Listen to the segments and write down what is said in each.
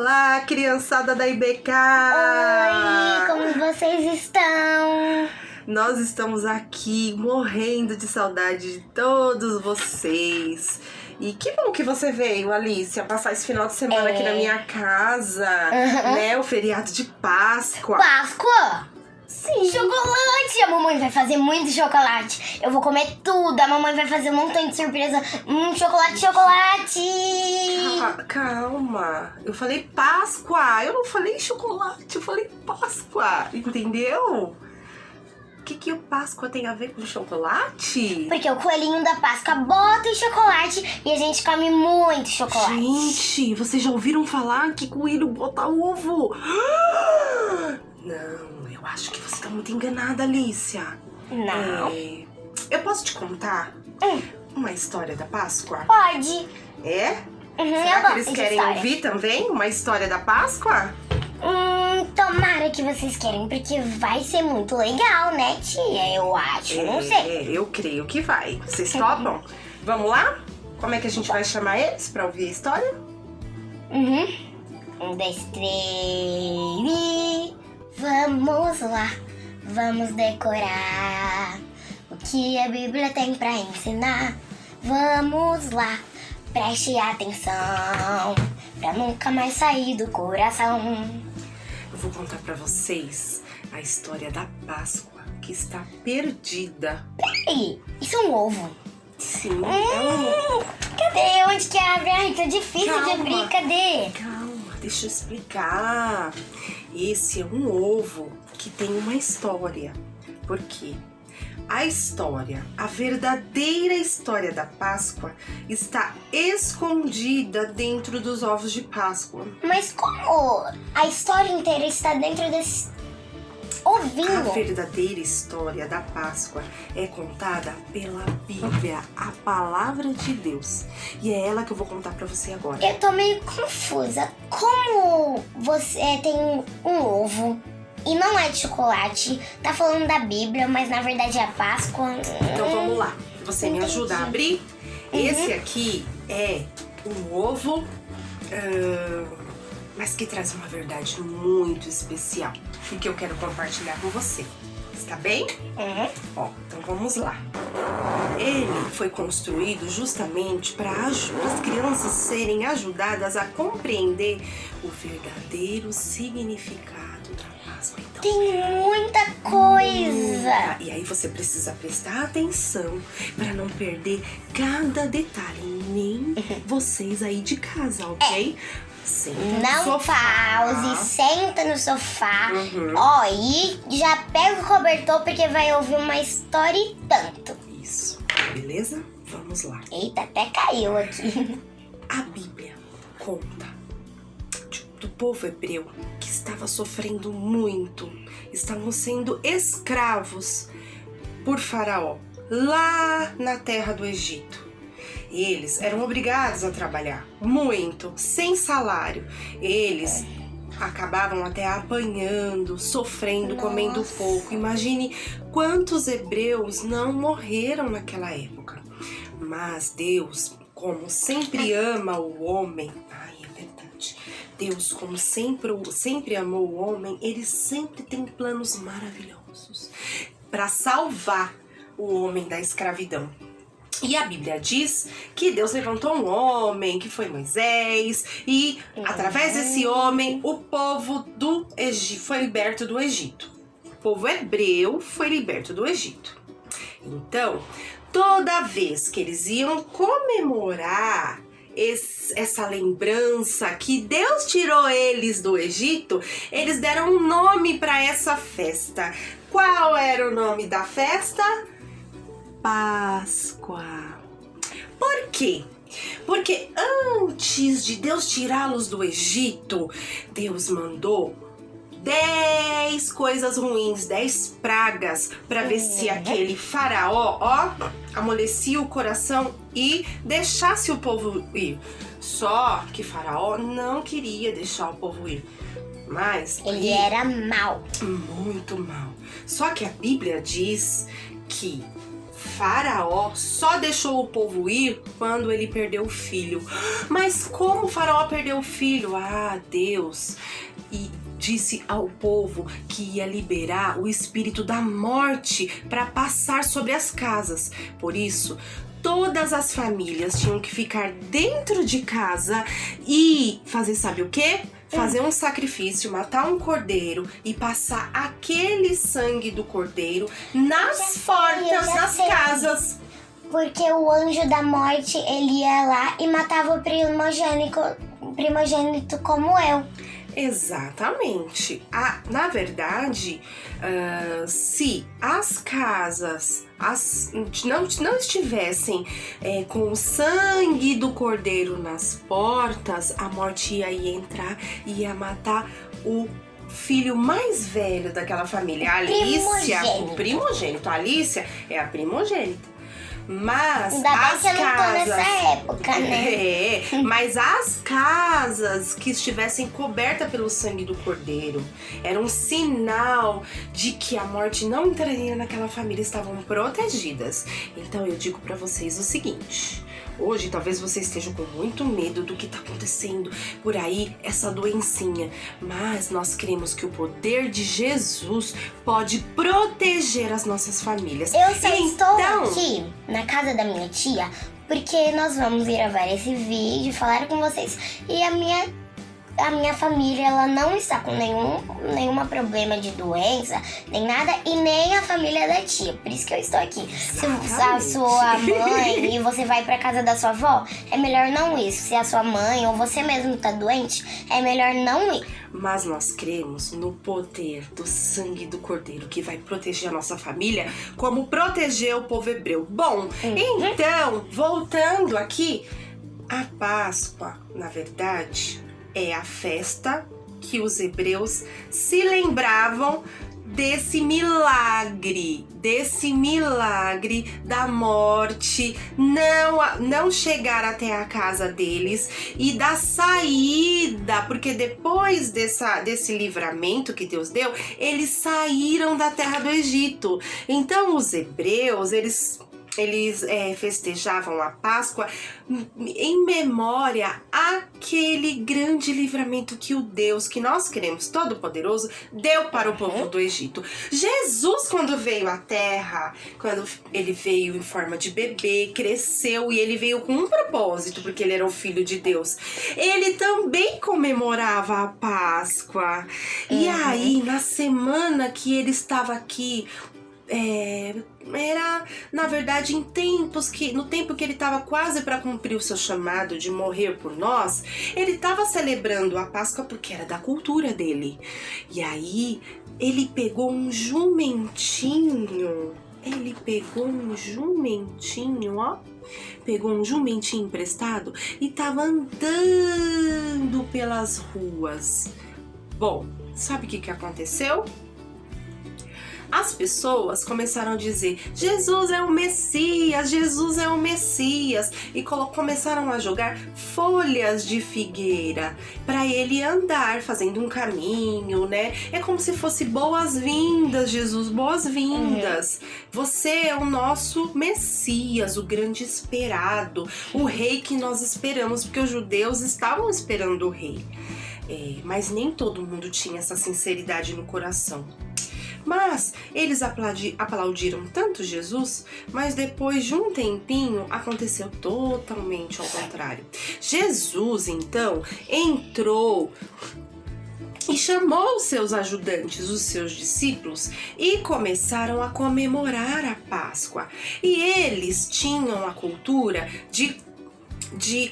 Olá, criançada da IBK! Oi, como vocês estão? Nós estamos aqui morrendo de saudade de todos vocês. E que bom que você veio, Alicia, passar esse final de semana aqui na minha casa, né? O feriado de Páscoa. Páscoa? Sim. Chocolate! A mamãe vai fazer muito chocolate. Eu vou comer tudo. A mamãe vai fazer um montão de surpresa. Chocolate! Calma. Eu falei Páscoa. Eu não falei chocolate, eu falei Páscoa. Entendeu? O que o Páscoa tem a ver com chocolate? Porque o coelhinho da Páscoa bota o chocolate e a gente come muito chocolate. Gente, vocês já ouviram falar que coelho bota ovo? Não, eu acho que você tá muito enganada, Alicia. Não. Eu posso te contar uma história da Páscoa? Pode. É? Eu Será que gosto eles de querem história. ouvir também uma história da Páscoa? Tomara que vocês querem, porque vai ser muito legal, né, tia? Eu acho, não sei. Eu creio que vai. Vocês topam? Vamos lá? Como é que a gente vai chamar eles pra ouvir a história? 1, 2, 3 e... Vamos lá, vamos decorar o que a Bíblia tem pra ensinar. Vamos lá, preste atenção pra nunca mais sair do coração. Eu vou contar pra vocês a história da Páscoa, que está perdida. Peraí, isso é um ovo? Sim, é um... Cadê? Onde que abre? Ai, tá difícil de abrir, Calma. cadê? Calma, deixa eu explicar. Esse é um ovo que tem uma história. Por quê? A história, a verdadeira história da Páscoa está escondida dentro dos ovos de Páscoa. Mas como a história inteira está dentro desse ovinho? A verdadeira história da Páscoa é contada pela Bíblia, a palavra de Deus. E é ela que eu vou contar pra você agora. Eu tô meio confusa. Como você tem um ovo e não é de chocolate, tá falando da Bíblia, mas na verdade é a Páscoa? Então vamos lá. Você me ajuda a abrir? Esse aqui é um ovo, mas que traz uma verdade muito especial e que eu quero compartilhar com você. Está bem? Ó, então vamos lá. Ele foi construído justamente para as crianças serem ajudadas a compreender o verdadeiro significado da Páscoa. Então, Tem muita coisa. e aí você precisa prestar atenção para não perder cada detalhe, nem vocês aí de casa, ok? Senta no Não sofá. pause, senta no sofá. Ó, e já pega o cobertor porque vai ouvir uma história e tanto. Isso, beleza? Vamos lá. Eita, até caiu aqui. A Bíblia conta do povo hebreu que estava sofrendo muito, estavam sendo escravos por Faraó, lá na terra do Egito. Eles eram obrigados a trabalhar muito, sem salário. Eles acabavam até apanhando, sofrendo, comendo pouco. Imagine quantos hebreus não morreram naquela época. Mas Deus, como sempre ama o homem, é verdade. Deus, como sempre amou o homem, ele sempre tem planos maravilhosos para salvar o homem da escravidão. E a Bíblia diz que Deus levantou um homem, que foi Moisés, e através desse homem, o povo do Egito foi liberto do Egito. O povo hebreu foi liberto do Egito. Então, toda vez que eles iam comemorar essa lembrança que Deus tirou eles do Egito, eles deram um nome para essa festa. Qual era o nome da festa? Páscoa. Por quê? Porque antes de Deus tirá-los do Egito, Deus mandou 10 coisas ruins, 10 pragas, para ver se aquele faraó, amolecia o coração e deixasse o povo ir. Só que Faraó não queria deixar o povo ir. Mas Ele era mau. muito mal. Só que a Bíblia diz que Faraó só deixou o povo ir quando ele perdeu o filho. Mas como Faraó perdeu o filho? Ah, Deus! E disse ao povo que ia liberar o espírito da morte para passar sobre as casas. Por isso, todas as famílias tinham que ficar dentro de casa e fazer, sabe o quê? Fazer um sacrifício, matar um cordeiro e passar aquele sangue do cordeiro nas portas das casas. Porque o anjo da morte, ele ia lá e matava o primogênito como eu. Exatamente. Na verdade, se as casas não estivessem com o sangue do cordeiro nas portas, a morte ia entrar e ia matar o filho mais velho daquela família. A Alicia, o primogênito. A Alicia é a primogênita. Mas ainda bem as que eu não tô nessa época, né? Mas as casas que estivessem cobertas pelo sangue do cordeiro era um sinal de que a morte não entraria naquela família, estavam protegidas. Então eu digo pra vocês o seguinte: hoje talvez vocês estejam com muito medo do que tá acontecendo por aí, essa doencinha, mas nós cremos que o poder de Jesus pode proteger as nossas famílias. Eu só estou aqui na casa da minha tia porque nós vamos gravar esse vídeo, falar com vocês, e a minha família, ela não está com nenhuma problema de doença, nem nada, e nem a família da tia. Por isso que eu estou aqui. Exatamente. Se a sua mãe e você vai pra casa da sua avó, é melhor não ir. Se a sua mãe ou você mesmo tá doente, é melhor não ir. Mas nós cremos no poder do sangue do cordeiro que vai proteger a nossa família como protegeu o povo hebreu. Bom, então, voltando aqui, a Páscoa, na verdade, é a festa que os hebreus se lembravam desse milagre da morte não chegar até a casa deles e da saída, porque depois desse livramento que Deus deu, eles saíram da terra do Egito. Então os hebreus, eles festejavam a Páscoa em memória àquele grande livramento que o Deus, que nós queremos, Todo-Poderoso, deu para o povo do Egito. Jesus, quando veio à Terra, quando ele veio em forma de bebê, cresceu, e ele veio com um propósito, porque ele era o Filho de Deus. Ele também comemorava a Páscoa. E aí, na semana que ele estava aqui, era, na verdade, no tempo que ele estava quase para cumprir o seu chamado de morrer por nós, ele estava celebrando a Páscoa porque era da cultura dele. E aí, ele pegou um jumentinho, pegou um jumentinho emprestado e estava andando pelas ruas. Bom, sabe o que aconteceu? As pessoas começaram a dizer: Jesus é o Messias, Jesus é o Messias, e começaram a jogar folhas de figueira para ele andar, fazendo um caminho, né? É como se fosse boas-vindas, Jesus, boas-vindas. Você é o nosso Messias, o grande esperado, o rei que nós esperamos, porque os judeus estavam esperando o rei. Mas nem todo mundo tinha essa sinceridade no coração. Mas eles aplaudiram tanto Jesus, mas depois de um tempinho aconteceu totalmente ao contrário. Jesus, então, entrou e chamou os seus ajudantes, os seus discípulos, e começaram a comemorar a Páscoa. E eles tinham a cultura de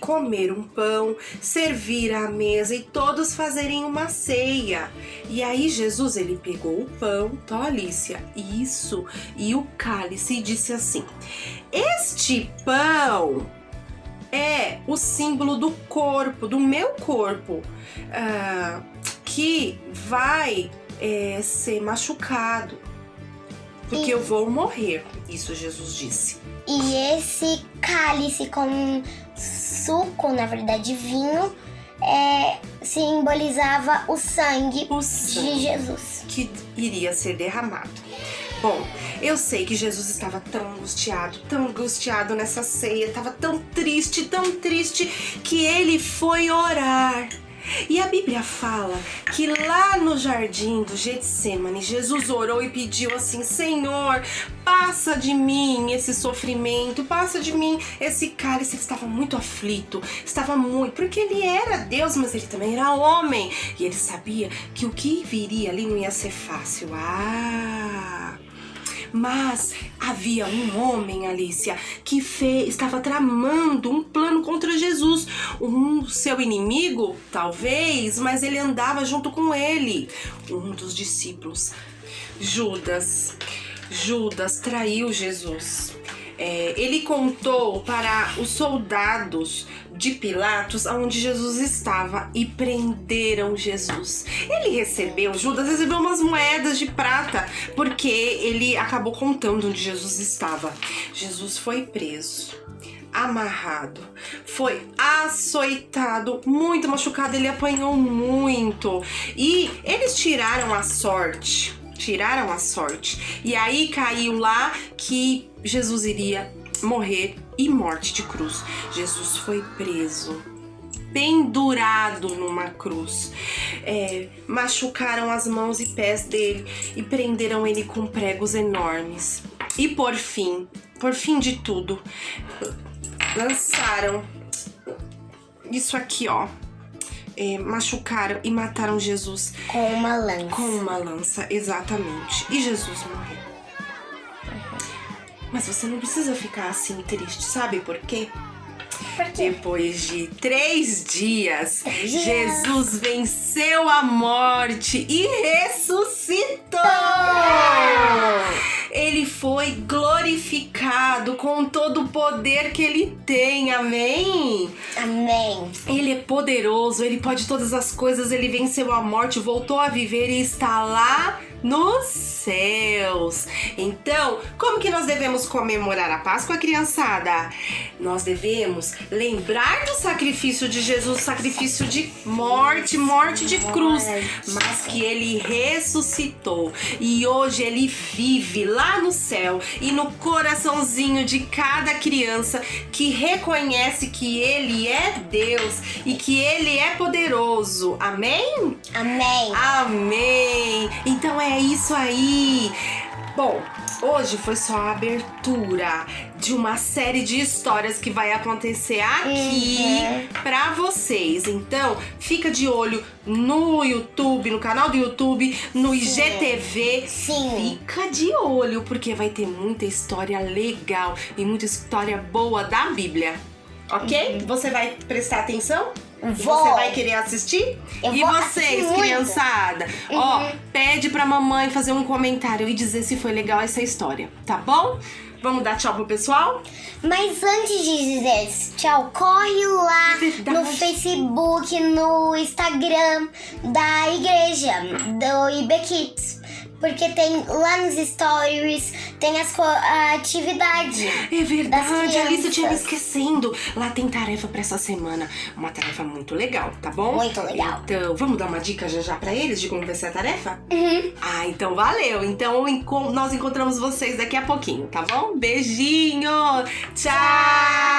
comer um pão, servir à mesa e todos fazerem uma ceia. E aí Jesus, ele pegou o pão, então Alicia, isso, e o cálice, e disse assim: este pão é o símbolo do corpo, do meu corpo, que vai ser machucado, porque eu vou morrer. Isso Jesus disse. E esse cálice com suco, na verdade vinho, simbolizava o sangue de Jesus, que iria ser derramado. Bom, eu sei que Jesus estava tão angustiado nessa ceia, estava tão triste, que ele foi orar. E a Bíblia fala que lá no jardim do Getsêmani, Jesus orou e pediu assim: Senhor, passa de mim esse sofrimento, passa de mim esse cálice. Ele estava muito aflito, porque ele era Deus, mas ele também era homem. E ele sabia que o que viria ali não ia ser fácil. Mas havia um homem, Alicia, que estava tramando um plano contra Jesus. Um seu inimigo, talvez, mas ele andava junto com ele. Um dos discípulos, Judas, traiu Jesus. Ele contou para os soldados de Pilatos aonde Jesus estava e prenderam Jesus. Judas recebeu umas moedas de prata porque ele acabou contando onde Jesus estava. Jesus foi preso, amarrado, foi açoitado, muito machucado, ele apanhou muito e eles tiraram a sorte. E aí caiu lá que Jesus iria morrer e morte de cruz. Jesus foi preso, pendurado numa cruz. Machucaram as mãos e pés dele e prenderam ele com pregos enormes. E por fim de tudo, lançaram isso aqui, ó. Machucaram e mataram Jesus com uma lança. Com uma lança, exatamente. E Jesus morreu. Mas você não precisa ficar assim triste, sabe por quê? Depois de 3 dias, Jesus venceu a morte e ressuscitou! Ele foi glorificado com todo o poder que ele tem, amém? Amém. Ele é poderoso, ele pode todas as coisas, ele venceu a morte, voltou a viver e está lá nos céus. Então, como que nós devemos comemorar a Páscoa, criançada? Nós devemos lembrar do sacrifício de Jesus, sacrifício de morte de cruz, mas que ele ressuscitou e hoje ele vive lá no céu e no coraçãozinho de cada criança que reconhece que ele é Deus e que ele é poderoso. Amém? Amém. Amém. Então é isso aí. Bom, hoje foi só a abertura de uma série de histórias que vai acontecer aqui pra vocês. Então, fica de olho no YouTube, no canal do YouTube, no IGTV. Sim. Fica de olho, porque vai ter muita história legal e muita história boa da Bíblia. Ok? Você vai prestar atenção? Vou. Você vai querer assistir? E vocês, criançada? Ó, pede pra mamãe fazer um comentário e dizer se foi legal essa história, tá bom? Vamos dar tchau pro pessoal? Mas antes de dizer tchau, corre lá no Facebook, no Instagram da igreja, do IB Kids. Porque tem lá nos stories, tem as atividades. É verdade, Alice, eu tinha me esquecendo. Lá tem tarefa pra essa semana. Uma tarefa muito legal, tá bom? Muito legal. Então, vamos dar uma dica já pra eles de como vai ser a tarefa? Então valeu. Então nós encontramos vocês daqui a pouquinho, tá bom? Beijinho! Tchau!